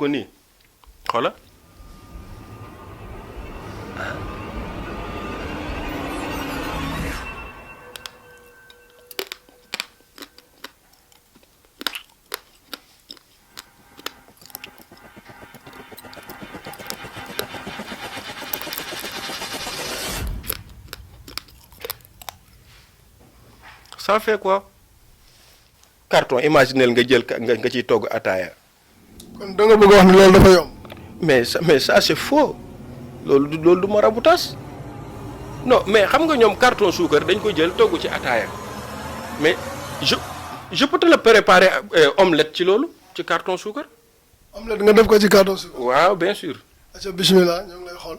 ko nii xoola ça fait quoi carton imaginel nga jël nga ciy togg ataaya. kon da nga bëgg wax ni loolu dafa yomb. mais ça c'est faux loolu du maraboutage non mais xam nga ñoom carton suukar dañ ko jël togg ci ataaya mais je peux te le préparer omelette ci loolu ci carton suukar. omelette nga def ko ci carton suukar. waaw bien sûr. acca bismillah ñoo ngi lay xool.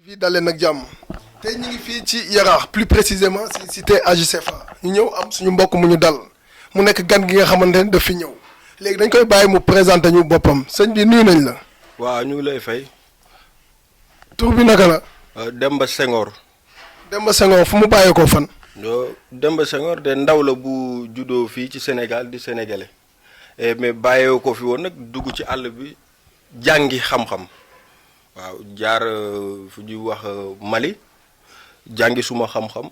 fii dalee nag jàmm. tey ñu ngi fii ci Yaraax plus précisément ci cité AJCFA ñu ñëw am suñu mbokk mu ñu dal mu nekk gan gi nga xamante ne daf fi ñëw léegi dañ koy bàyyi mu présenté ñu boppam sëñ bi nuyu nañ la. waaw ñu ngi lay fay. tur bi naka la. Demba Senghor. Demba Senghor fu mu bàyyeekoo fan. Demba Senghor de ndaw la bu juddoo fii ci Sénégal di sénégalais mais bàyyee ko fi woon nag dugg ci àll bi jàngi xam-xam waaw jaar fu ñuy wax Mali. jàngi suma xam-xam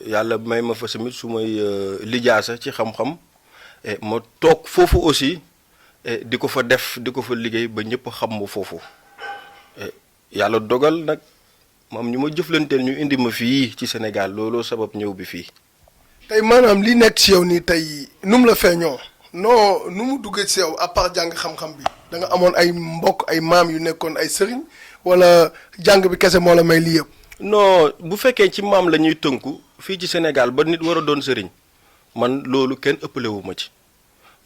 yàlla may ma fa tamit su may lijaasa ci xam-xam ma toog foofu aussi di ko fa def di ko fa liggéey ba ñëpp xam ma foofu yàlla dogal nag moom ñu ma jëflanteel ñu indi ma fii ci Sénégal looloo sabab ñëw bi fii. tey maanaam li nekk ci yow nii tey nu mu la feeñoo non nu mu duggee ci yow à part jàng xam-xam bi da nga amoon ay mbokk ay maam yu nekkoon ay sëriñ wala jàng bi kese moo la may lii yëpp. non bu fekkee ci maam la ñuy tënku fii ci Sénégal ba nit war a doon sëriñ man loolu kenn ëppalewu ma ci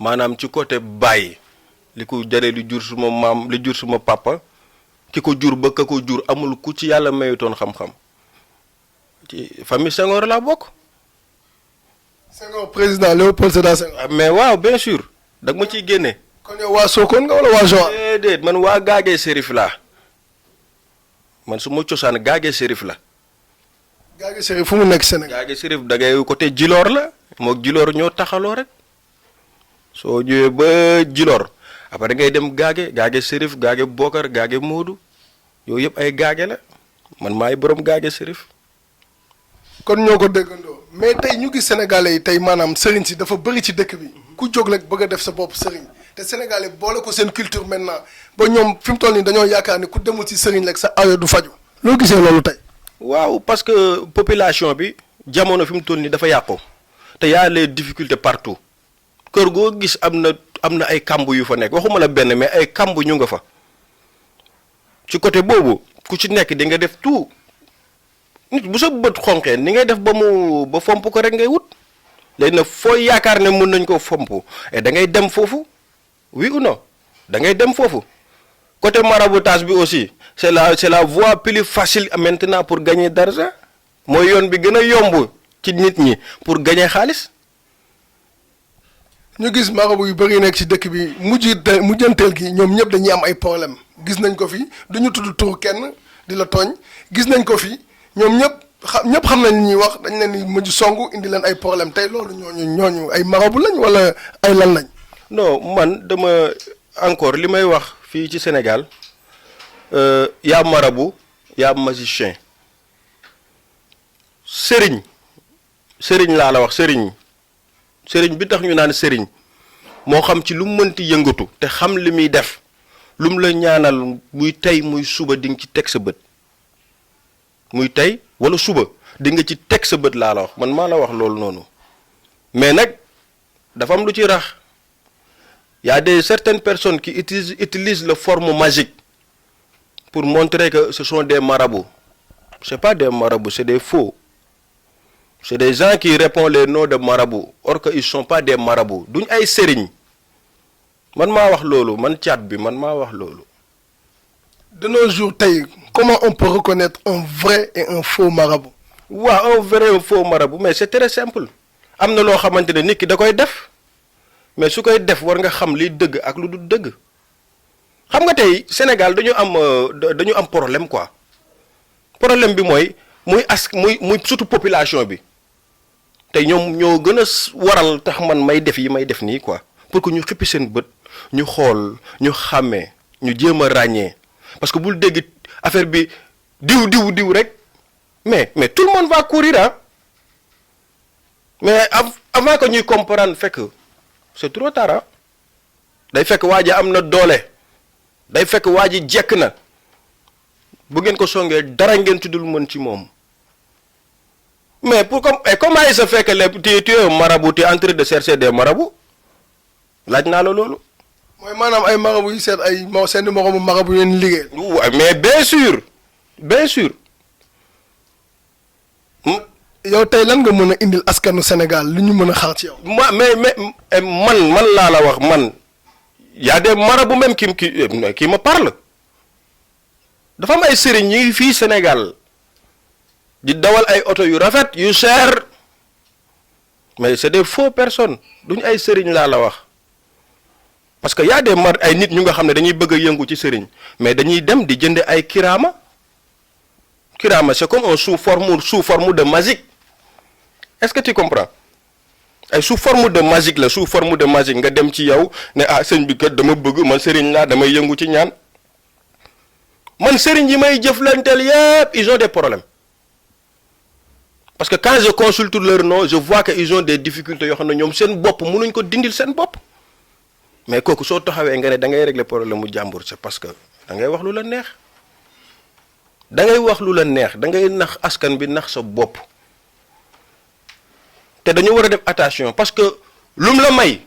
maanaam ci côté bàyyi li ko jaree li jur suma maam li jur suma papa ki ko jur ba ka ko jur amul ku ci yàlla mayutoon xam-xam ci famille Senghor laa bokk. Senghor président Léopold Sédar Senghor. mais waaw bien sûr dag ma ciy génne. kon yow waa Sokone nga wala waa Joal. déedéet man waa Gaage Serif laa. man su ma cosaan Gaage Serif la. Gaage Serif fu mu nekk Sénégal. Gaage Serif da ngay côté Djilor la moog Djilor ñoo taxaloo rek soo ñëwee ba Djilor après da ngay dem Gaage Serif Gaage Bokar Gaage Moodu yooyu yëpp ay Gaage la man maay borom Gaage Serif. kon ñoo ko déggandoo mais tey ñu gis sénégalais yi tey maanaam sëriñ si dafa bëri ci dëkk bi ku jóg rek bëgg a def sa bopp sëriñ te sénégalais boole ko seen culture maintenant ba ñoom fi mu toll nii dañoo yaakaar ni ku demul ci sëriñ rek sa aajo du faju loo gisee loolu tey. waaw parce que population bi jamono fi mu toll nii dafa yàqu te y a les difficultés partout kër goo gis am na ay kamb yu fa nekk waxuma la benn mais ay kamb ñu nga fa ci côté boobu ku ci nekk di nga def tout nit bu sa bët xonqee ni ngay def ba fomp ko rek ngay wut léegi nag foo yaakaar ne mën nañ ko fomp et da ngay dem foofu oui ou non da ngay dem foofu côté maraboutage bi aussi c'est la voie plus facile maintenant pour gagner d'argent mooy yoon bi gën a yomb ci nit ñi pour gagner xaalis. ñu gis marabu yu bëri nekk ci dëkk bi mujjanteel gi ñoom ñëpp dañuy am ay problème gis nañ ko fi du ñu tudd tur kenn di la tooñ gis nañ ko fi ñoom ñëpp xam nañ li ñuy wax dañ leen di mujj songu indi leen ay problème tey loolu ñooñu ay marabu lañ wala ay lan lañ. non man dama encore li may wax fii ci Sénégal yaa marabu yaa magicien sëriñ laa la wax sëriñ bi tax ñu naan sëriñ moo xam ci lu mu mënti yëngatu te xam li muy def lu mu la ñaanal muy tey muy suba di nga ci teg sa bët muy tey wala suba di nga ci teg sa bët laa la wax man maa la wax loolu noonu mais nag dafa am lu ci rax y a certaines personnes qui utilisent la forme magique pour montrer que ce sont des marabouts c'est pas des marabouts c'est des faux. C'est des gens qui répondent les noms de marabouts or que ils sont pas des marabouts duñ ay sëriñ man maa wax loolu man caat bi man maa wax loolu. De nos jours tey comment on peut reconnaître un vrai et un faux marabout. waaw un vrai et un faux marabout mais c'est très simple am na loo xamante ne nit ki da koy def mais su koy def war nga xam liy dëgg ak lu du dëgg xam nga tey Sénégal dañu am problème quoi problème bi mooy muy surtout population bi. tey ñoom ñoo gën a waral tax man may def yi may def nii quoi pour que ñu xippi seen bët ñu xool ñu xàmmee ñu jéem a ràññee parce que bul dégg affaire bi diw rek mais tout le monde va courir ah mais avant que ñuy comprendre fekk c'est trop tard ah day fekk waa ji am na doole day fekk waa ji jekk na bu ngeen ko songee dara ngeen tuddul mën ci moom mais comment il se fait que tu es un marabout, tu es en train de chercher des marabouts laaj naa la loolu. mooy maanaam ay marabu yu seet ay seen moromu marabu yéen liggéey. mais bien sûr. yow tey lan nga mën a indil askanu Sénégal lu ñu mën a xaar ci yow. man laa la wax man y a des marabouts même qui me parle dafa am ay sëriñ yi fii Sénégal di dawal ay oto yu rafet yu cher mais c'est des faux personnes duñu ay sëriñ laa la wax parce que y a des ay nit ñu nga xam ne dañuy bëgg a yëngu ci sëriñ mais dañuy dem di jënd ay kiraama c'est comme un sous forme de magique est-ce que tu comprends ay sous forme de magique nga dem ci yow ne sëñ bi kat dama bëgg man sëriñ laa damay yëngu ci ñaan man sëriñ yi may jëflanteel yépp ils ont des problèmes parce que quand je consulte leur nom je vois que ils ont des difficultés yoo xam ne ñoom seen bopp mënuñ ko dindil seen bopp mais kooku soo taxawee nga ne da ngay régler problème mu jàmbur c'est parce que da ngay wax lu la neex da ngay nax askan bi nax sa bopp te dañu war a def attention parce que lum la may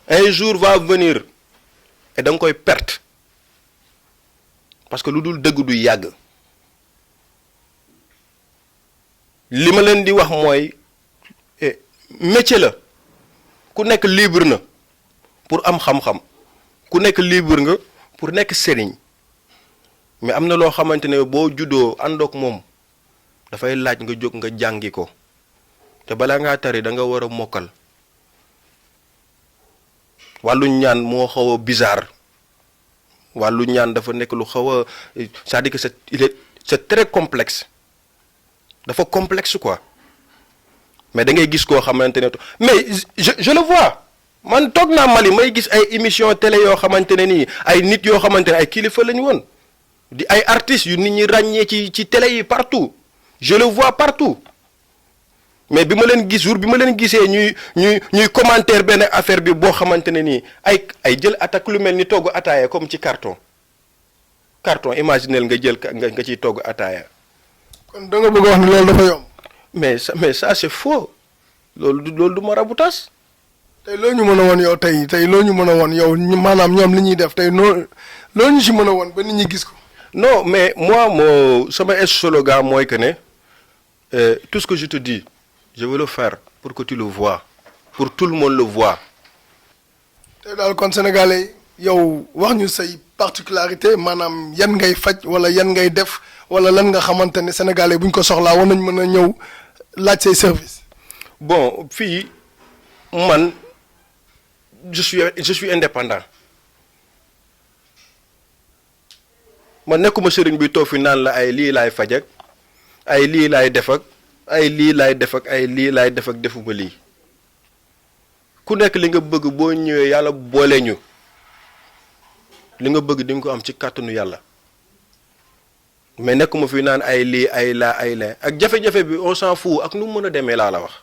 un jour va venir et da nga koy perte parce que lu dul dëgg du yàgg li ma leen di wax mooy métier la ku nekk libre na pour am xam-xam ku nekk libre nga pour nekk sëriñ mais am na loo xamante ne boo juddoo àndook moom dafay laaj nga jóg nga jàngi ko te balaa ngaa tari da nga war a mokkal wàllu ñaan moo xaw a bizarre wàllu ñaan dafa nekk lu xaw a c'est-à-dire que c'est très complexe dafa complexe quoi mais da ngay gis koo xamante ne mais je le vois man toog naa Mali may gis ay émission télé yoo xamante ne nii ay nit yoo xamante ne ay kilifa lañu woon di ay artistes yu nit ñi ràññee ci télé yi partout je le vois partout mais bi ma leen gisee ñuy commentaire benn affaire bi boo xamante ne nii ay jël attaque lu mel ni togg ataaya comme ci carton imaginel nga jël nga ciy togg ataaya. kon da nga bëgg a wax ni loolu dafa yomb. mais ça c'est faux loolu du maraboutage. tey loo ñu mën a woon yow tey loo ñu mën a woon yow maanaam ñoom li ñuy def tey loo ñu si mën a woon ba nit ñi gis ko. non mais moi sama slogan mooy que ne tout ce que je te dis je veux le faire pour que tu le vois pour tout le monde le voit. tey daal kon sénégalais yow wax ñu say particularité maanaam yan ngay faj wala yan ngay def wala lan nga xamante ne sénégalais bu ñu ko soxlaa war nañ mën a ñëw laaj say service. bon fii man je suis indépendant man nekkuma sëriñ bi toog fi naan la ay lii laay faj ak ay lii laay def ak ay lii laay def ak ay lii laay def ak defuma lii ku nekk li nga bëgg boo ñëwee yàlla boole ñu li nga bëgg di nga ko am ci kàttanu yàlla mais nekkuma fi naan ay lii ay laa ak jafe-jafe bi on s'en fout ak nu mu mën a demee laa la wax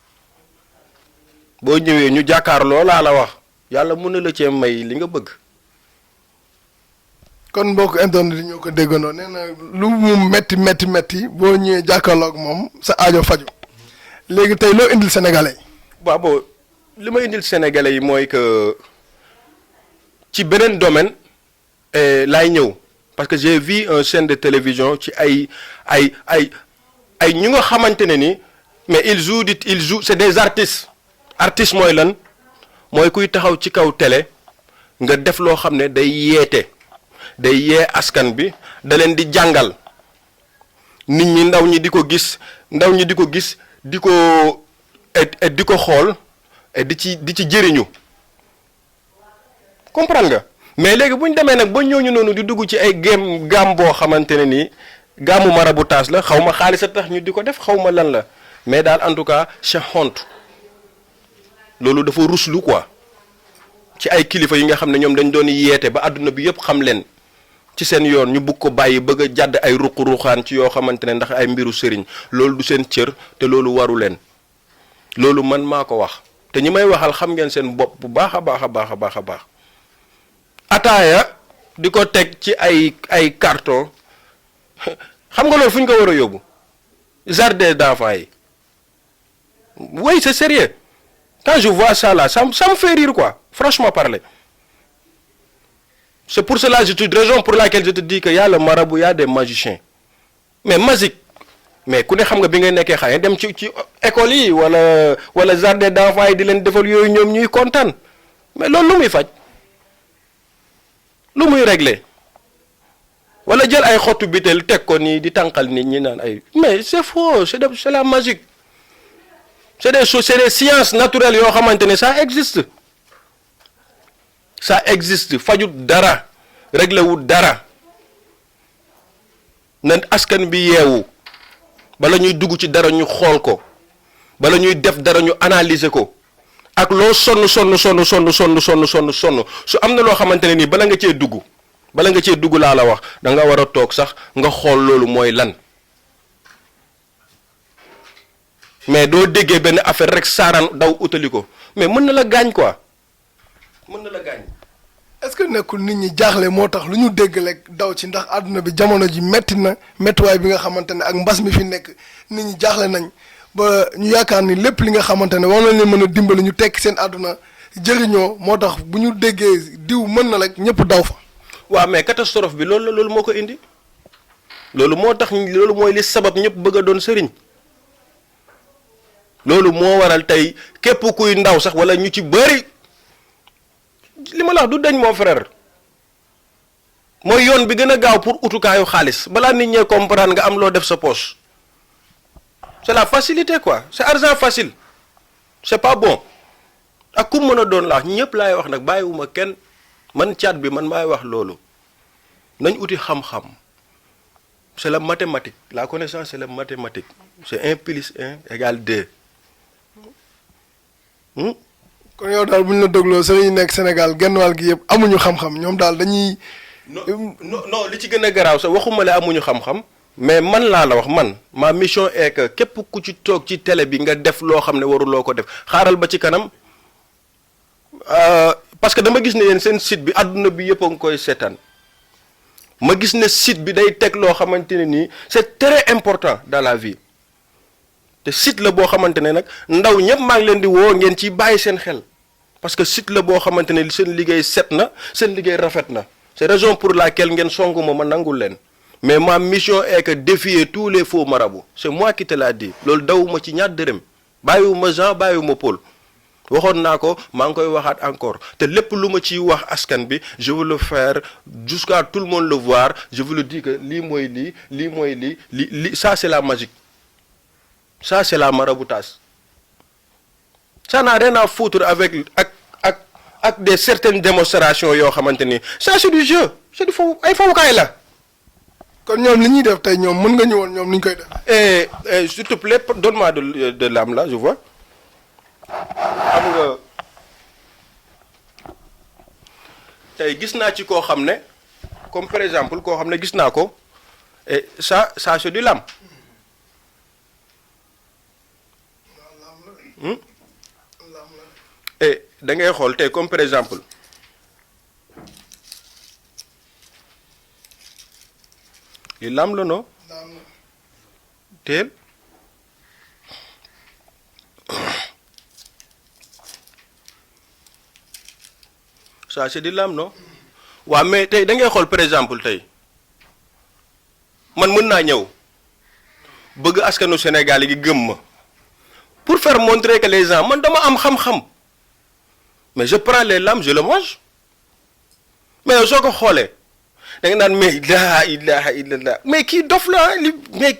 boo ñëwee ñu jàkkaarloo laa la wax yàlla mën na la cee may li nga bëgg. kon mbokk internet yi ñoo ko déggandoo nee na lu mu metti boo ñëwee jàkkaarloo ak moom sa aajo faju léegi tey loo indil sénégalais yi. waaw li ma indil sénégalais yi mooy que ci beneen domaine laay ñëw parce que j'ai vu une chaîne de télévision ci ay ñu nga xamante ne ni mais ils jouent c'est des artistes mooy lan mooy kuy taxaw ci kaw télé nga def loo xam ne day yee askan bi da leen di jàngal nit ñi ndaw ñi di ko gis di ko xool di ci jëriñu comprendre nga mais léegi bu ñu demee nag ba ñooñu noonu di dugg ci ay gaam boo xamante ne nii gaamu maraboutage la xaw ma xaalis a tax ñu di ko def xaw ma lan la mais daal en tout cas c'est honte loolu dafa ruslu quoi ci ay kilifa yi nga xam ne ñoom dañ doon yeete ba àdduna bi yëpp xam leen ci seen yoon ñu bugg ko bàyyi bëgg a jàdd ay ruq-ruqaan ci yoo xamante ne ndax ay mbiru sëriñ loolu du seen cër te loolu waru leen loolu man maa ko wax te ñi may waxal xam ngeen seen bopp bu baax a baax a baax a baax a baax ataaya di ko teg ci ay carton xam nga loolu fu ñu ko war a yóbbu jardin d'enfants yi oui c'est sérieux quand je vois ça là ça me fait rire quoi franchement parler c'est pour cela raison pour laquelle je te dis que y a le marabout y a des magiciens mais magique mais ku ne xam nga bi ngay nekkee xale dem ci école yi wala jardin d'enfants yi di leen defal yooyu ñoom ñuy kontaan mais loolu lu muy faj lu muy régler wala jël ay xottu bitel teg ko nii di tànqal nit ñi naan ay mais c'est faux c'est la magique c'est des choses c'est des sciences naturelles yoo xamante ne ça existe fajut dara réglé wut dara na askan bi yeewu bala ñuy dugg ci dara ñu xool ko bala ñuy def dara ñu analyser ko ak loo sonn su am na loo xamante ne nii bala nga cee dugg laa la wax da nga war a toog sax nga xool loolu mooy lan mais doo déggee benn affaire rek saaraan daw utali ko mais mën na la gaañ quoi mën na la gaañ. est-ce que nekkul nit ñi jaaxle moo tax lu ñu dégg rek daw ci ndax àdduna bi jamono ji metti na méttiwaay bi nga xamante ne ak mbas mi fi nekk nit ñi jaaxle nañ ba ñu yaakaar ni lépp li nga xamante ne war nañ leen mën a dimbali ñu tekki seen àdduna jëriñoo moo tax bu ñu déggee diw mën na rek ñëpp daw fa. waaw mais catastrophe bi loolu moo ko indi loolu moo tax loolu mooy li sabab ñëpp bëgg a doon sëriñ loolu moo waral tey képp kuy ndaw sax wala ñu ci bëri li ma la wax du dañ mon frère mooy yoon bi gën a gaaw pour utukaayu xaalis balaa nit ñee comprendre nga am loo def sa poche c'est la facilité quoi c'est argent facile c'est pas bon ak ku mën a doon la ñëpp laay wax nag bàyyiwuma kenn man caat bi man maay wax loolu nañ uti xam-xam c'est la mathématique la connaissance c'est la mathématique c'est 1 plus 1 égale 2. kon yow daal bu ñu la dégloo sëriñ nekk Sénégal genn wàll gi yëpp amuñu xam-xam ñoom daal dañuy. non li ci gën a garaaw sax waxuma la amuñu xam-xam mais man laa la wax man ma mission est que képp ku ci toog ci télé bi nga def loo xam ne waruloo ko def xaaral ba ci kanam parce que dama gis ne yéen seen site bi àdduna bi yëpp a ngi koy seetaan ma gis ne site bi day teg loo xamante ne nii c'est très important dans la vie te site la boo xamante ne nag ndaw ñëpp maa ngi leen di woo ngeen ci bàyyi seen xel parce que site la boo xamante ne seen liggéey set na seen liggéey rafet na c'est raison pour laquelle ngeen songu ma nangul leen mais ma mission est que défier tous les faux marabouts c'est moi qui te l'a dit loolu dawuma ci ñaar dërëm bàyyiwuma Jean bàyyiwuma Paul waxoon naa ko maa ngi koy waxaat encore te lépp lu ma ciy wax askan bi je veux le faire jusqu'à tout le monde le voir je veux le dire que lii mooy lii ça c'est la magique ça c'est la maraboutage ça n'a rien à foutre avec ak des certaines démonstrations yoo xamante ni ça c'est du jeu c'est du foofu ay fowukaay la. kon ñoom li ñuy def tey ñoom mën nga ñëwoon ñoom ni ñu koy def. s'il te plaît donne-moi de l'âme là je vois xam nga tey gis naa ci koo xam ne comme par exemple koo xam ne gis naa ko et ça c'est du lame. et da ngay xool tey comme par exemple li lam la no teel ça c'est di lam no waaw mais tey da ngay xool par exemple tey man mën naa ñëw bëgg askanu Sénégal yi gëm ma pour faire montrer que les gens man dama am xam-xam mais je prends les lames je le mange mais soo ko xoolee da nga naan mais laa ilaha illallah mais kii dof la li mais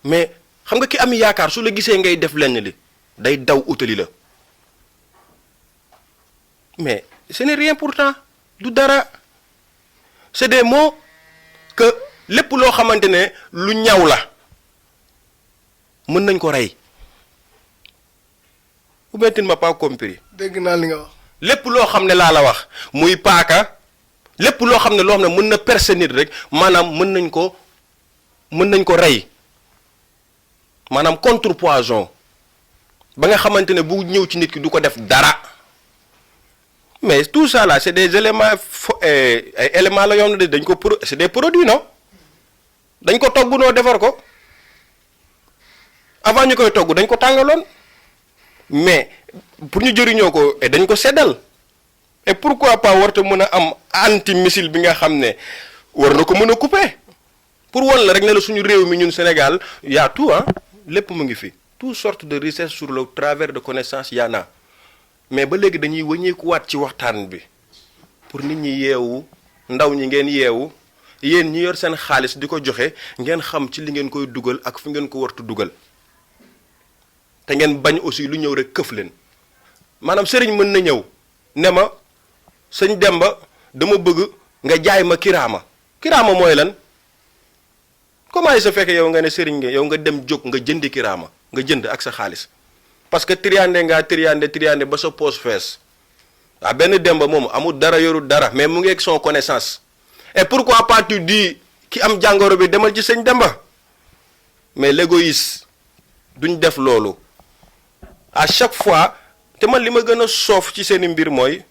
mais xam nga ki am yaakaar su la gisee ngay def lenn li day daw utali la mais ce n'est rien pourtant du dara c'est des mots que lépp loo xamante ne lu ñaw la mën nañ ko rey ou bien tu ne m'as pas compris. dégg naa li nga wax. lépp loo xam ne laa la wax muy paaka lépp loo xam ne mën na percer nit rek maanaam mën nañ ko rey maanaam contrepoison ba nga xamante ne bu ñëw ci nit ki du ko def dara mais tout ça là c'est des éléments ay éléments la yoo xam ne dañ ko c'est des produits non dañ ko togg noo defar ko avant ñu koy togg dañ ko tàngaloon mais pour ñu jëriñoo ko dañ ko seddal et pourquoi pas warta mën a am anti missile bi nga xam ne war na ko mën a couper pour wan la rek ne la suñu réew mi ñun Sénégal y a tout lépp mu ngi fi toutes sortes de recherches sur le travers de connaissances y en a mais ba léegi dañuy wëñeekuwaat ci waxtaan bi pour nit ñi yeewu ndaw ñi ngeen yeewu yéen ñi yor seen xaalis di ko joxe ngeen xam ci li ngeen koy dugal ak fi ngeen ko wartu dugal te ngeen bañ aussi lu ñëw rek këf leen maanaam sëriñ mën na ñëw ne ma sëñ Demba dama bëgg nga jaay ma kiraama mooy lan comment il se fait que yow nga ne sëriñ nga yow nga dem jóg nga jëndi kiraama nga jënd ak sa xaalis parce que triande ba sa poche fees waaw benn Demba moom amul dara yorul dara mais mu ngi ak son connaissance et pourquoi pas tu dis ki am jàngoro bi demal ci sëñ Demba mais l'égoïste duñ def loolu à chaque fois te man li ma gën a soof ci seeni mbir mooy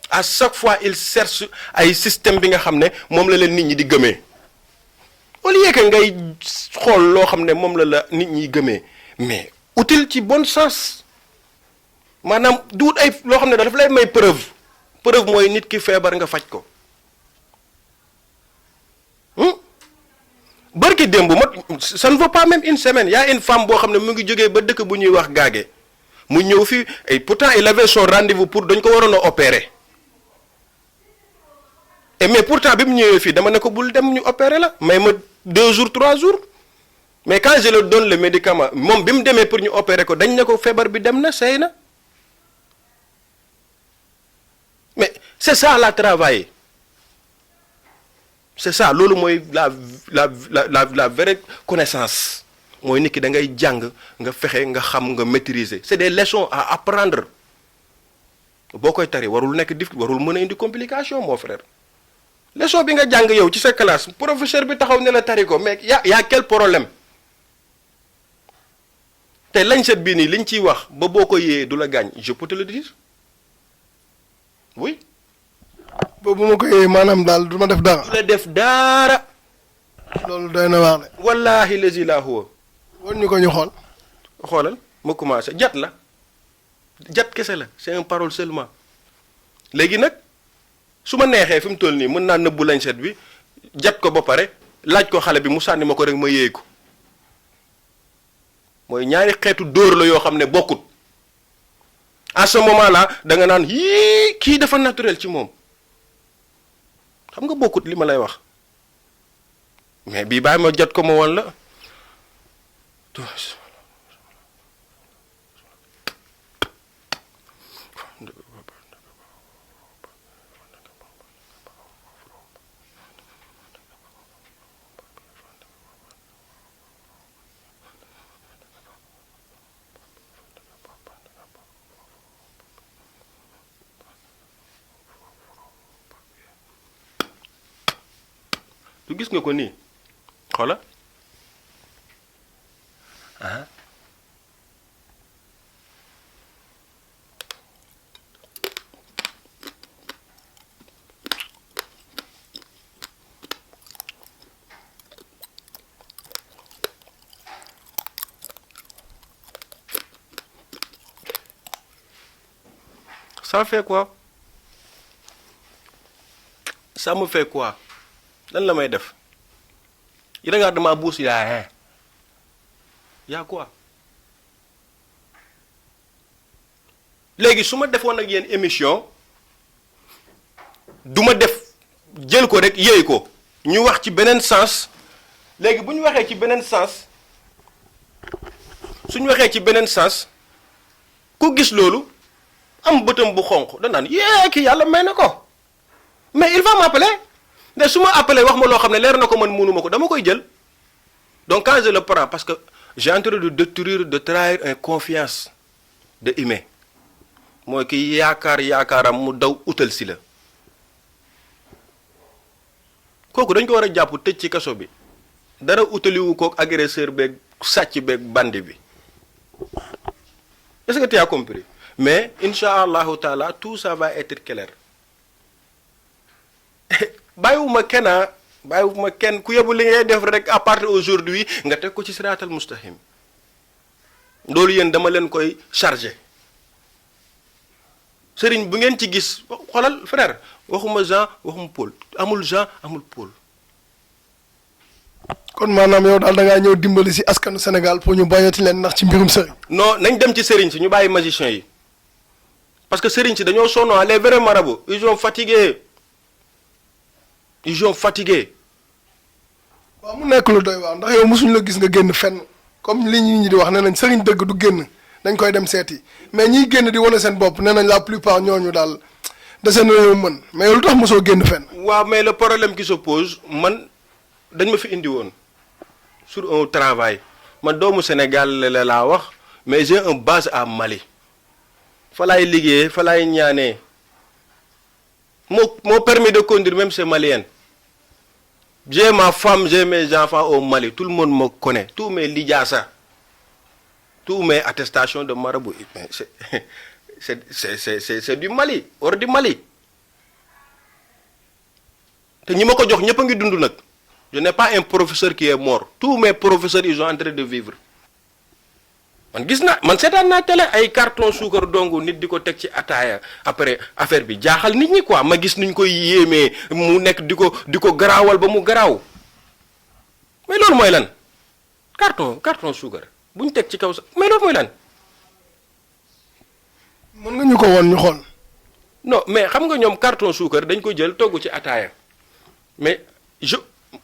à chaque fois il cherche ay système bi nga xam ne moom la leen nit ñi di gëmee au lieu que ngay xool loo xam ne moom la nit ñi gëmee mais utile ci bon sens maanaam du wut ay loo xam ne dafa lay may preuve mooy nit ki feebar nga faj ko barki démb ça ne vaut pas même une semaine y a une femme boo xam ne mu ngi jógee ba dëkk bu ñuy wax gaage mu ñëw fi et pourtant il avait son rendez-vous pour dañ ko waroon a opérer et mais pourtant bi mu ñëwee fii dama ne ko bul dem ñu opérer la may ma 2 jours 3 jours mais quand je le donne le médicament moom bi mu demee pour ñu opérer ko dañ ne ko feebar bi dem na seey na mais c'est ça la travail c'est ça loolu mooy la vraie connaissance mooy nit ki da ngay jàng nga fexe nga xam nga maîtriser c'est des leçons à apprendre boo koy tari warul nekk warul mën a indi complication mon frère leçon bi nga jàng yow ci sa classe professeur bi taxaw ne la tari ko mais y a quel problème te lañ set bii nii liñ ciy wax ba boo ko yee du la gaañ je peux te le dire oui. boobu ma ko yee maanaam daal du ma def dara. du la def dara. loolu doy na waar de. wallaahi lazi laa huwa. won ñu ko ñu xool. xoolal ma commencé jat la jat kese la c'est une parole seulement léegi nag su ma neexee fi mu toll nii mën naa nëbbu lañ set bi jat ko ba pare laaj ko xale bi mu sànni ma ko rek ma yéey ko mooy ñaari xeetu dóor la yoo xam ne bokkut à ce moment là da nga naan yii kii dafa naturel ci moom xam nga bokkut li ma lay wax mais bii bàyyi ma jot ko ma woon la du gis nga ko nii xoola ah ça fait quoi ça me fait quoi lan la may def il regarde ma bouche yaa yaa quoi léegi su ma defoon ak yéen émission du ma def jël ko rek yéey ko ñu wax ci beneen sens léegi bu ñu waxee ci beneen sens suñu waxee ci beneen sens ku gis loolu am bëtam bu xonq da naan yee kii yàlla may na ko mais il va m'appeler mais su ma appelé wax ma loo xam ne leer na ko man mënuma ko dama koy jël donc quand je le prends parce que j'ai en train de détruire de trahir une confiance de humain mooy ki yaakaaram mu daw utal si la kooku dañ ko war a jàpp tëj ci kaso bi dara utaliwu kook agresseur beeg sàcc beeg bandi bi est-ce que tu as compris mais incha allahu taala tout ça va être clair bàyyiwuma kenn ku yebu li ngay def rek à partir aujourd'hui nga teg ko ci siraatal mustaqim loolu yéen dama leen koy chargé sëriñ bu ngeen ci gis xoolal frère waxuma Jean waxuma Paul amul Jean amul Paul. kon maanaam yow daal da ngaa ñëw dimbali si askanu Sénégal pour ñu bañati leen ndax ci mbirum sëriñ. non nañ dem ci sëriñ si ñu bàyyi magiciens yi parce que sëriñ si dañoo sonn les vrais marabouts ils sont fatigués waaw mu nekk lu doy waar ndax yow mosuñu la gis nga génn fenn comme li ñi di wax nee nañ sëriñ dëgg du génn dañ koy dem seeti mais ñiy génn di wane seen bopp nee nañ la plupart ñooñu daal dese na yow mën mais yow lu tax mosoo génn fenn. waaw mais le problème qui se pose man dañ ma fi indi woon sur un travail man doomu Sénégal la laa wax mais j'ai un base à Mali fa laay liggéeyee fa laay ñaanee mon permis de conduire même c'est malien. J'ai ma femme, j'ai mes enfants au Mali. Tout le monde me connaît. Tous mes lijaasa, tous mes attestations de marabout. C'est du Mali, hors du Mali. Te ñi ma ko jox ñëpp a ngi dund nag. Je n'ai pas un professeur qui est mort. Tous mes professeurs, ils sont en train de vivre. man gis naa man seetaan naa télé ay carton suukar dongu nit di ko teg ci ataaya après affaire bi jaaxal nit ñi quoi ma gis nuñ koy yéemee mu nekk di ko garaawal ba mu garaaw mais loolu mooy lan carton suukar buñ teg ci kaw sax mais loolu mooy lan. mën nga ñu ko woon ñu xool. non mais xam nga ñoom carton suukar dañ ko jël togg ci ataaya mais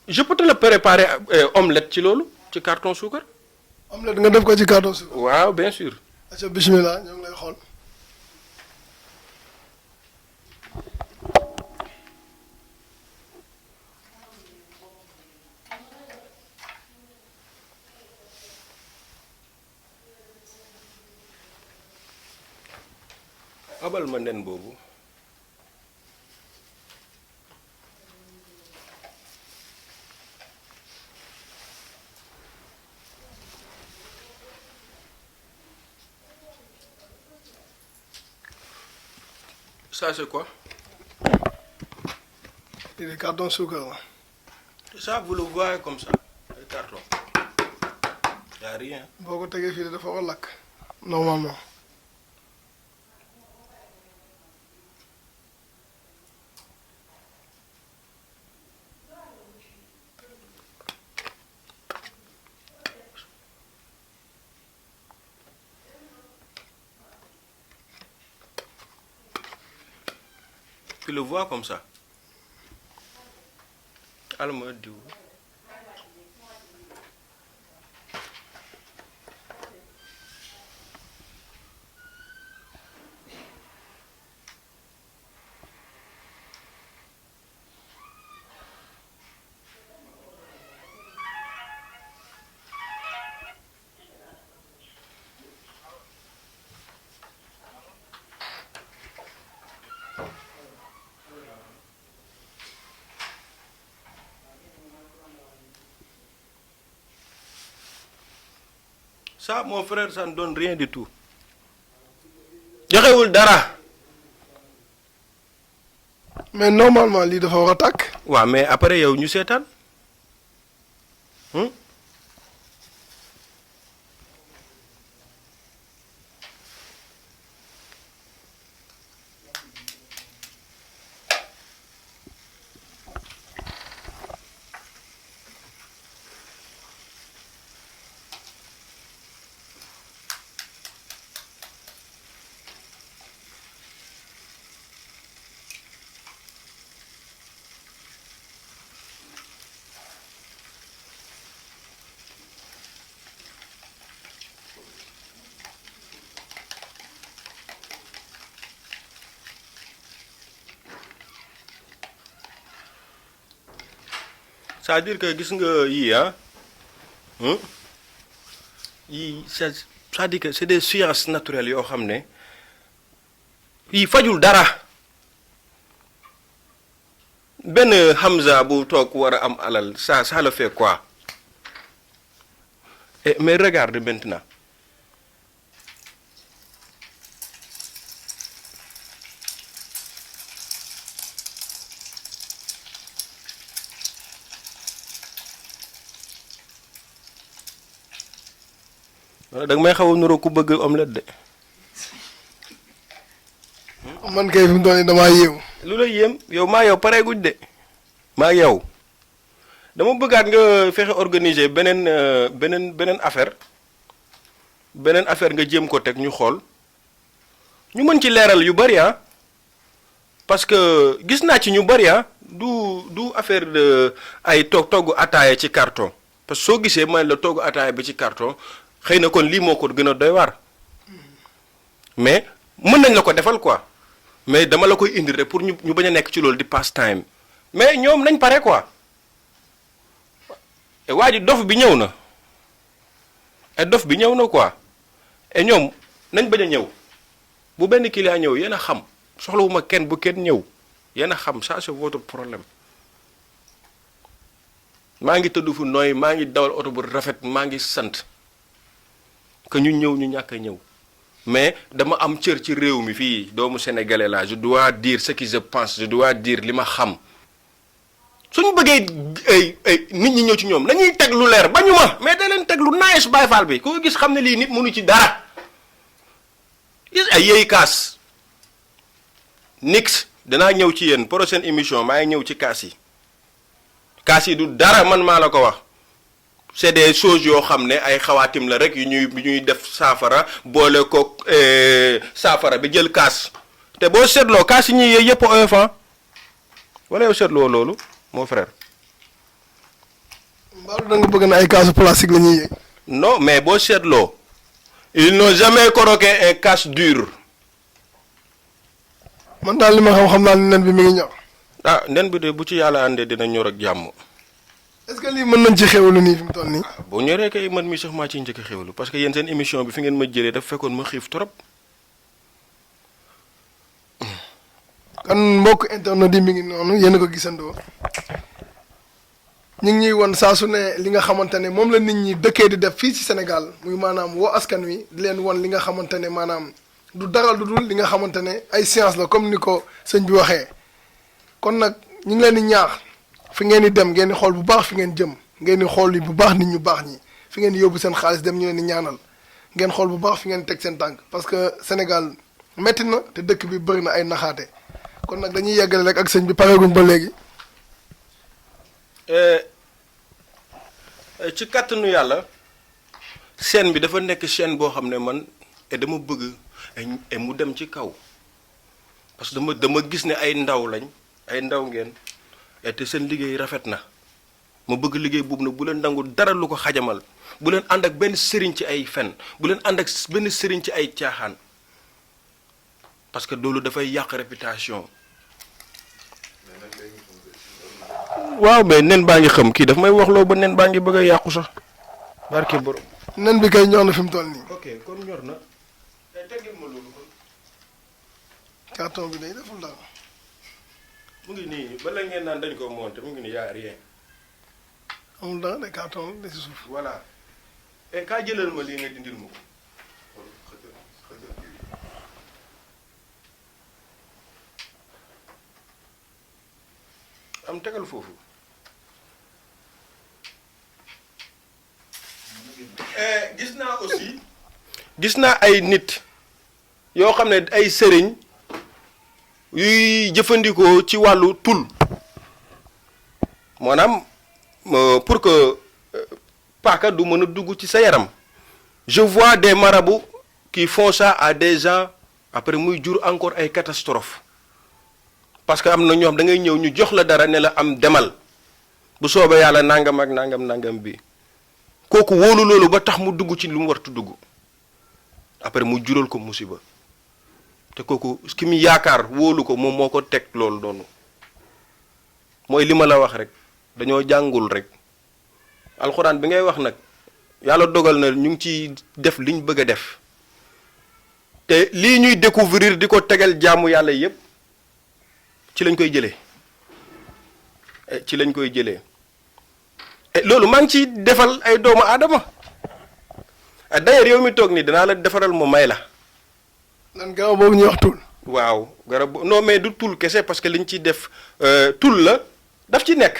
je peux te le préparer omelette ci loolu ci carton suukar. omelette nga def ko ci carton suukar. waaw bien sûr. acca bismillah ñoo ngi lay xool. abal ma nen boobu. Ça c'est quoi? lii de carton suukar la. Ça vous le voyez comme ça, le carton. Y a rien. boo ko tegee fii de dafa war a lakk normalement. Tu le vois comme ça. Alma diw. Ça, mon frère, ça ne donne rien du tout. joxewul dara. mais normalement lii dafa war a tàkk. waaw mais après yow ñu seetaan. C'est-à-dire que gis nga yii yii c'est-à-dire que c'est des sciences naturelles yoo xam ne yi fajul dara. benn Hamza bu toog war a am alal ça le fait quoi. Mais regarde maintenant. wala da nga may xaw a nuroo ku bëgg omelette de. man kay fi mu toll nii damaa yéew. lu la yéem yow maa yow pare guñ de. maa yow dama bëggaat nga fexe organiser beneen affaire nga jéem ko teg ñu xool ñu mën ci leeral yu bari ah parce que gis naa ci ñu bari ah du affaire de ay togg ataaya ci carton parce que soo gisee man la togg ataaya bi ci carton xëy na kon lii moo ko gën a doy waar mais mën nañ la ko defal quoi mais dama la koy indi rek pour ñu bañ a nekk ci loolu di pass time mais ñoom nañ pare quoi et waa ji dof bi ñëw na et dof bi ñëw na quoi et ñoom nañ bañ a ñëw bu benn client ñëw yéen a xam soxlawuma kenn bu kenn ñëw yéen a xam ça c'est votre problème maa ngi tëdd fu nooy maa ngi dawal oto bu rafet maa ngi sant que ñu ñëw ñu ñàkk a ñëw mais dama am cër ci réew mi fii doomu sénégalais la je dois dire ce que je pense je dois dire li ma xam suñu bëggee nit ñi ñëw ci ñoom nañuy teg lu leer bañu ma mais da leen teg lu nice Baay Faal bi koo gis xam ne lii nit mënu ci dara gis ay yéey kaas nix danaa ñëw ci yéen prochaine émission maa ngi ñëw ci kaas yi du dara man maa la ko wax c'est des choses yoo xam ne ay xawaatim la rek yu ñuy def saafara boole ko saafara bi jël kaas te boo seetloo kaas yi ñuy yëy yëpp oyof wala yow seetloo loolu mon frère. mbaalu da nga bëgg na ay kaasu plastique la ñuy yëy. non mais boo seetloo ils n'ont jamais croqué un casse dur. man daal li ma xam naa ne nen bi mi ngi ñor. ah nen bi de bu ci yàlla àndee dina ñor ak jàmm. est-ce que lii mën nañ ci xewlu nii fi mu toll nii. boo ñoree kay man mi sax maa ciy njëkk a xewlu parce que yéen seen émission bi fi ngeen ma jëlee dafa fekkoon ma xiif trop. kan mbokk internet yi mi ngi noonu yéen a ko gisandoo ñu ngi ñuy won saa su ne li nga xamante ne moom la nit ñi dëkkee di def fii ci Sénégal muy maanaam woo askan wi di leen won li nga xamante ne maanaam du dara lu dul li nga xamante ne ay science la comme ni ko sëñ bi waxee kon nag ñu ngi leen di ñaax fi ngeen di dem ngeen di xool bu baax fi ngeen jëm ngeen di xool bu baax nit ñu baax ñi fi ngeen di yóbbu seen xaalis dem ñu leen di ñaanal ngeen xool bu baax fi ngeen teg seen tànk parce que Sénégal métti na te dëkk bi bëri na ay naxaate kon nag dañuy yeggale rek ak sëñ bi pareeguñ ba léegi. ci kàttanu yàlla chaîne bi dafa nekk chaîne boo xam ne man dama bëgg mu dem ci kaw parce que dama gis ne ay ndaw lañ ay ndaw ngeen te seen liggéey rafet na ma bëgg liggéey boobu nag bu leen nangu dara lu ko xajamal bu leen ànd ak benn sëriñ ci ay fen bu leen ànd ak benn sëriñ ci ay caaxaan parce que loolu dafay yàq réputation. waaw mais nen baa ngi xam kii daf may waxloo ba nen baa ngi bëgg a yàqu sax barke borom. nen bi kay ñor na fi mu toll nii. ok kon ñor na. teggil ma loolu kon. carton bi day deful dara. mu ngi nii bala ngeen naan dañ ko monté mu ngi nii yaa rien. amul dara de carton bi de si suuf. voilà et kaa jëlal ma lii nga dindil ma ko. am tegal foofu. gis naa aussi. gis naa ay nit yoo xam ne ay sëriñ yuy jëfandikoo ci wàllu tul maanaam pour que paaka du mën a dugg ci sa yaram. je vois des marabouts qui font ça à des gens après muy jur encore ay catastrophes parce que am na ñoo xam da ngay ñëw ñu jox la dara ne la am demal bu soobee yàlla nangam ak nangam bi kooku wóolu loolu ba tax mu dugg ci lu mu wartu dugg après mu jural ko musiba te kooku ki mu yaakaar wóolu ko moom moo ko teg loolu doonu mooy li ma la wax rek dañoo jàngul rek alxuraan bi ngay wax nag yàlla dogal na ñu ngi ci def liñ bëgg a def te lii ñuy découvrir di ko tegal jaamu yàlla yépp ci lañ koy jëlee ci lañ koy jëlee loolu maa ngi ciy defal ay doomu aadama d'ailleurs yow mi toog nii danaa la defaral mu may la. lan garab boobu ñuy wax tul. waaw garab non mais du tul kese parce que liñ ciy def tul la daf ci nekk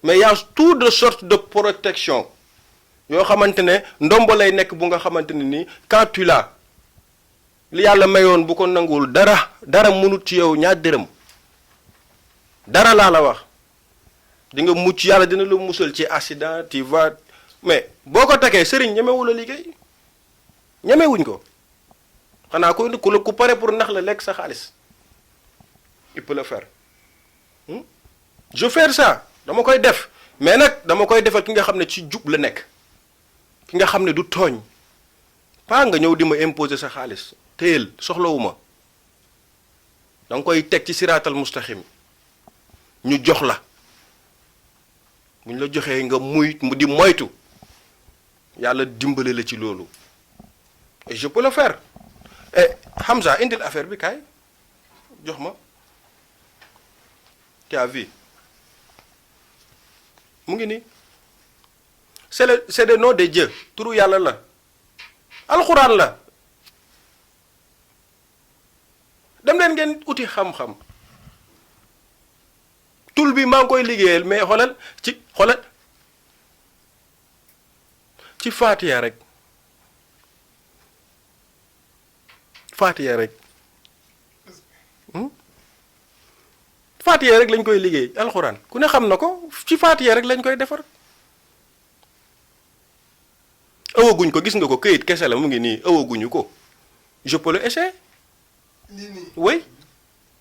mais y a tout de sorte de protection yoo xamante ne ndombo lay nekk bu nga xamante ne nii quand tu l'as li yàlla mayoon bu ko nanguwul dara mënut ci yow ñaar dërëm dara laa la wax di nga mucc yàlla dina la musal ci accident tu vas mais boo ko takkee sëriñ ñemewul a liggéey ñemewuñ ko xanaa ku pare pour nax la lekk sa xaalis il peut le faire je fais ça dama koy def mais nag dama koy defal ki nga xam ne ci jub la nekk ki nga xam ne du tooñ pas nga ñëw di ma imposer sa xaalis téyel soxlawuma da nga koy teg ci siraatal mustaxim ñu jox la bu ñu la joxee nga di moytu yàlla dimbale la ci loolu et je peux le faire et Hamza indil affaire bi kaay jox ma tu as vu mu ngi nii c'est le nom de Dieu turu yàlla la alxuraan la dem leen ngeen uti xam-xam tul bi maa ngi koy liggéeyal mais xoolal ci Faatiha rek Faatiha rek Faatiha rek lañ koy liggéey alxuraan ku ne xam na ko ci Faatiha rek lañ koy defar ëwaguñ ko gis nga ko këyit kese la mu ngi nii ëwaguñu ko je peux le essayer. lii nii oui.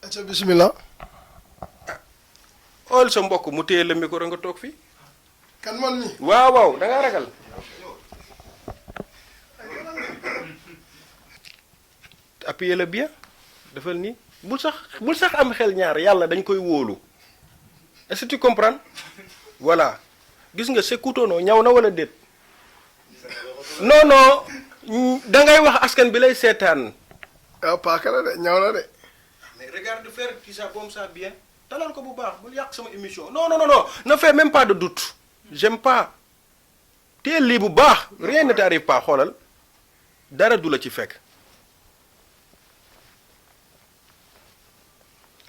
acca bismillah. xool sa mbokk mu téye la micro nga toog fii. kan man nii. waaw da ngaa ragal. appuyez le bien defal nii bul sax am xel ñaar yàlla dañ koy wóolu est-ce que tu comprends voilà gis nga c'est couteau ñaw na wala déet non da ngay wax askan bi lay seetaan. waaw paaka la de ñaw na de. mais regarde faire ça comme ça bien talal ko bu baax bul yàq sama émission non ne fais même pas de doute j'aime pas teel lii bu baax rien ne t'arrive pas xoolal dara du la ci fekk.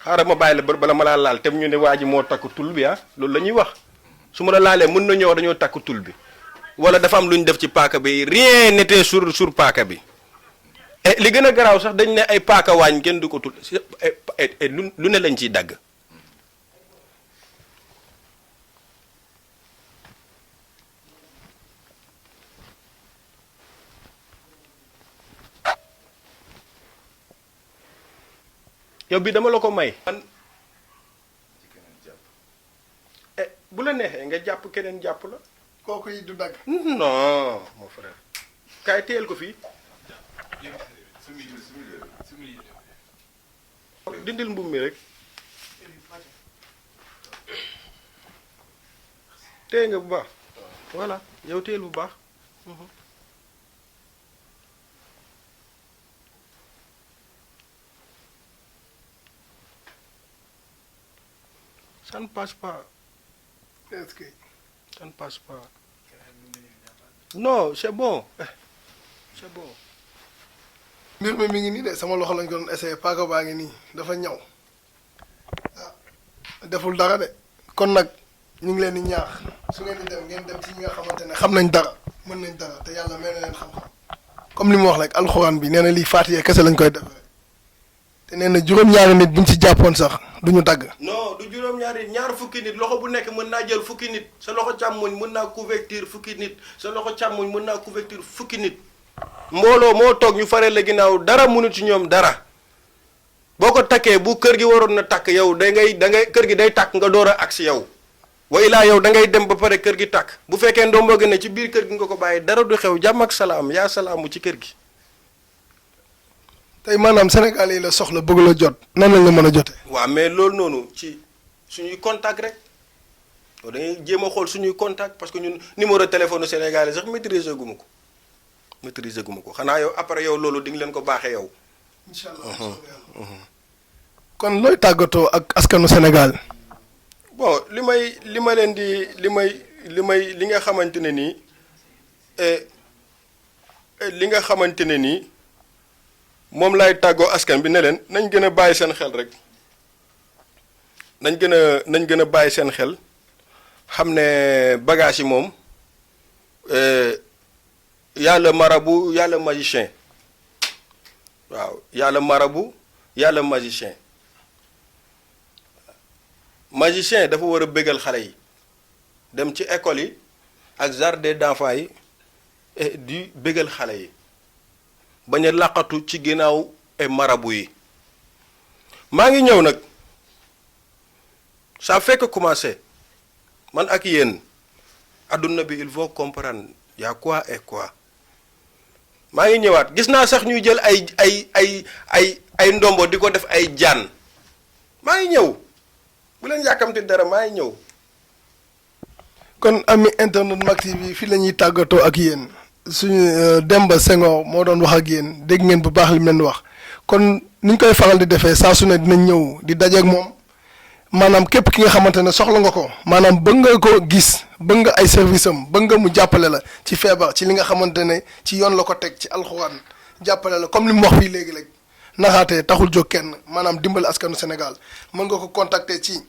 xaaral ma bàyyi la bala ma laa laal te ñu ne waa ji moo takk tul bi loolu la ñuy wax su ma la laalee mën na ñëw dañoo takk tul bi wala dafa am lu ñu def ci paaka bi rien n'était sur paaka bi et li gën a garaaw sax dañ ne ay paaka waañ kenn du ko tul lu ne lañ ciy dagg. yow bi dama la ko may. bu la neexee nga jàpp keneen jàpp la. kooku yi du dagg. non mon frère. kaay téyel ko fii. dindil mbubb mi rek. téye nga bu baax. voilà yow téyel bu baax. ça ne passe pas. est-ce que. ça ne passe pas. non c'est bon. c'est bon. mbir mi ngi nii de sama loxo lañ ko doon essayé paaka baa ngi nii dafa ñaw deful dara de kon nag ñu ngi leen di ñaax su ngeen di dem ngeen dem ci ñi nga xamante ne xam nañ dara mën nañ dara te yàlla may na leen xam-xam comme li mu wax rek alxuraan bi nee na lii Faatiha kese lañ koy defee te nee na juróom-ñaari nit buñ ci jàppoon sax du ñu dagg. non du juróom-ñaari ñaar fukki nit loxo bu nekk mën naa jël fukki nit sa loxo càmmoñ mën naa couverture fukki nit sa loxo càmmoñ mën naa couverture fukki nit mbooloo moo toog ñu faree la ginnaaw dara mënu ci ñoom dara boo ko takkee bu kër gi waroon na takk yow da ngay kër gi day takk nga door a agsi yow wa ilaa yow da ngay dem ba pare kër gi takk bu fekkee ndombo gi ne ci biir kër gi nga ko bàyyi dara du xew jàmm ak salaam yaa salaamu ci kër gi. tey maanaam Sénégal yi la soxla bëgg la jot nan lañ la mën a jotee. waaw mais loolu noonu ci suñuy contact rek da ngay jéem a xool suñuy contact parce que ñun numéro téléphone sénégalais sax maîtriser gu ma ko maîtriser guma ko xanaa yow après yow loolu di nga leen ko baaxee yow. incha allah. kon looy tàggatoo ak askanu Sénégal. bon li ma leen di li nga xamante ne nii li nga xamante ne nii moom laay tàggoo askan bi ne leen nañ gën a bàyyi seen xel rek nañ gën a bàyyi seen xel xam ne bagage yi moom yàlla marabu yàlla magicien waaw yàlla marabu yàlla magicien dafa war a bégal xale yi dem ci école yi ak jardin d'enfants yi di bégal xale yi bañ a làqatu ci ginnaaw marabu yi maa ngi ñëw nag ça fait que commencer man ak yéen adduna bi il faut comprendre y a quoi et quoi maa ngi ñëwaat gis naa sax ñuy jël ay ndombo di ko def ay jaan maa ngi ñëw bu leen yàkkamti dara maa ngi ñëw. kon ami internet Mak TV fii la ñuy tàggatoo ak yéen suñu Demba Senghor moo doon wax ak yéen dégg ngeen bu baax li mu leen wax kon ni ñu koy faral di defee saa su ne dinañ ñëw di dajeeg moom maanaam képp ki nga xamante ne soxla nga ko maanaam bëgg nga ko gis bëgg nga ay service am bëgg nga mu jàppale la ci feebar ci li nga xamante ne ci yoon la ko teg ci alxuraan jàppale la comme li mu wax fii léegi léegi naxaatee taxul jóg kenn maanaam dimbali askanu Sénégal mën nga ko contacter ci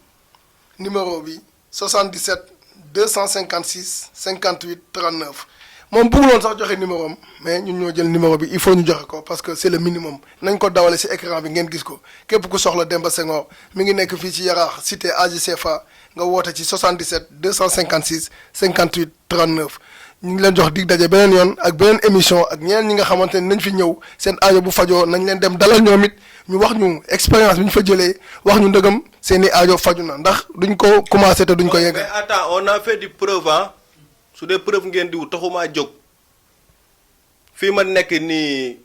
numéro bi 77 256 58 39 moom bëgguloon sax joxe numéro am mais ñun ñoo jël numéro bi il faut ñu joxe ko parce que c'est le minimum nañ ko dawale ci écran bi ngeen gis ko képp ku soxla Demba Senghor mi ngi nekk fii ci Yaraax cité AJCFA nga woote ci 77 256 58 39 ñu ngi leen jox dig daje beneen yoon ak beneen émission ak ñeneen ñi nga xamante ne nañ fi ñëw seen aajo bu fajoo nañ leen dem dalal ñoom it ñu wax ñu expérience bi ñu fa jëlee wax ñu ndëgam seen i aajo faju na ndax duñ ko commencé te duñ ko yeggal. mais attends on a fait du preuve ah su dee preuve ngeen diw taxumaa jóg fii ma nekk nii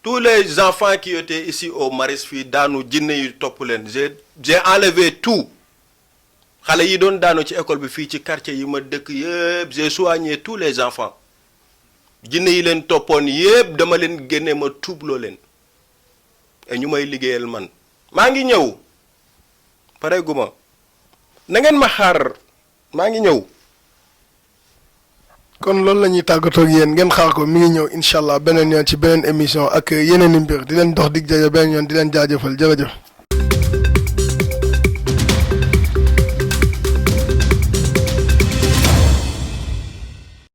tous les enfants qui étaient ici au Maris fii daanu jinne yi topp leen j'ai enlevé tout xale yi doon daanu ci école bi fii ci quartier yi ma dëkk yëpp j'ai soigné tous les enfants jinne yi leen toppoon yëpp dama leen génne ma tuubloo leen et ñu may liggéeyal man maa ngi ñëw pare guma na ngeen ma xaar maa ngi ñëw. kon loolu la ñuy tàggatoo ak yéen ngeen xaar ko mi ngi ñëw incha allah beneen yoon ci beneen émission ak yeneen i mbir di leen dox dig jaje beneen yoon di leen jaajëfal jërëjëf.